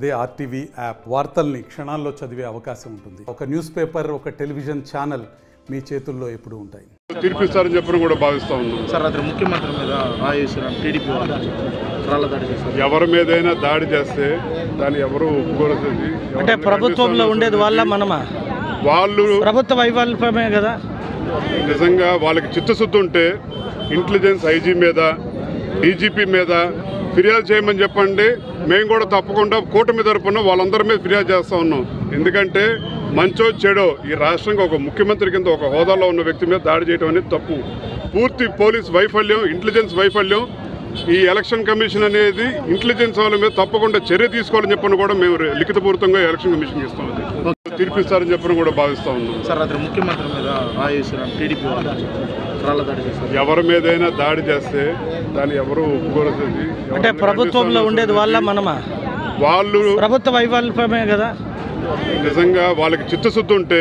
అదే RTV app వార్తల్ని క్షణాల్లో చదివే అవకాశం ఉంటుంది. ఒక న్యూస్ పేపర్, ఒక టెలివిజన్ ఛానల్ మీ చేతుల్లో ఎప్పుడూ ఉంటాయి. తీర్పిస్తారని చెప్పని కూడా భావిస్తా ఉన్నాం. సార్ అతను ముఖ్యమంత్రి మీద టీడీపీ వాళ్ళు దాడి చేస్తారు. ఎవరి మీదైనా దాడి చేస్తే దాన్ని ఎవరు ఒప్పుకోలేదు. అంటే ప్రభుత్వంలో ఉండేది వాళ్ళ మనమా? వాళ్ళు ప్రభుత్వ వైఫల్యమే కదా. నిజంగా వాళ్ళకి చిత్తశుద్ధి ఉంటే ఇంటెలిజెన్స్ ఐజీ మీద, డీజీపీ మీద ఫిర్యాదు చేయమని చెప్పండి. మేము కూడా తప్పకుండా కూటమి తరపున వాళ్ళందరి మీద ఫిర్యాదు చేస్తూ ఉన్నాం. ఎందుకంటే మంచో చెడో ఈ రాష్ట్రంగా ఒక ముఖ్యమంత్రి కింద ఒక హోదాలో ఉన్న వ్యక్తి మీద దాడి చేయడం అనేది తప్పు. పూర్తి పోలీస్ వైఫల్యం, ఇంటెలిజెన్స్ వైఫల్యం. ఈ ఎలక్షన్ కమిషన్ అనేది ఇంటెలిజెన్స్ వాళ్ళ మీద తప్పకుండా చర్య తీసుకోవాలని చెప్పని కూడా మేము లిఖితపూర్వకంగా ఎలక్షన్ కమిషన్ ఇస్తాం. తీర్పిస్తారని చెప్పని కూడా భావిస్తా ఉన్నాం. సార్ అతను ముఖ్యమంత్రి మీద టీడీపీ వాళ్ళు దాడి చేస్తారు. ఎవరి మీదైనా దాడి చేస్తే దాన్ని ఎవరు ఒప్పుకోలేదు. అంటే ప్రభుత్వంలో ఉండేది వాళ్ళ మనమా? వాళ్ళు ప్రభుత్వ వైఫల్యమే కదా. నిజంగా వాళ్ళకి చిత్తశుద్ధి ఉంటే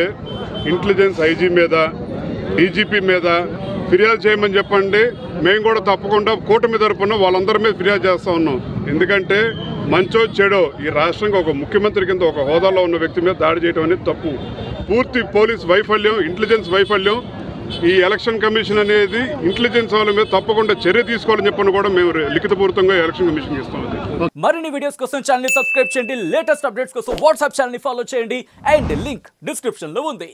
ఇంటెలిజెన్స్ ఐజీ మీద, డీజీపీ మీద ఫిర్యాదు చేయమని చెప్పండి. మేము కూడా తప్పకుండా కూటమి తరపున వాళ్ళందరి మీద ఫిర్యాదు చేస్తూ ఉన్నాం. ఎందుకంటే మంచో చెడో ఈ రాష్ట్రంగా ఒక ముఖ్యమంత్రి కింద ఒక హోదాలో ఉన్న వ్యక్తి మీద దాడి చేయడం అనేది తప్పు. పూర్తి పోలీస్ వైఫల్యం, ఇంటెలిజెన్స్ వైఫల్యం. ఈ ఎలక్షన్ కమిషన్ అనేది ఇంటెలిజెన్స్ వాళ్ళ మీద తప్పకుండా చర్య తీసుకోవాలని చెప్పని కూడా మేము లిఖితపూర్వకంగా ఎలక్షన్ కమిషన్ ఇస్తాం. మరిన్ని వీడియోస్ కోసం ఛానల్ ని సబ్స్క్రైబ్ చేయండి. లేటెస్ట్ అప్డేట్స్ కోసం వాట్సాప్ ఛానల్ ని ఫాలో చేయండి. అండ్ లింక్ డిస్క్రిప్షన్ లో ఉంది.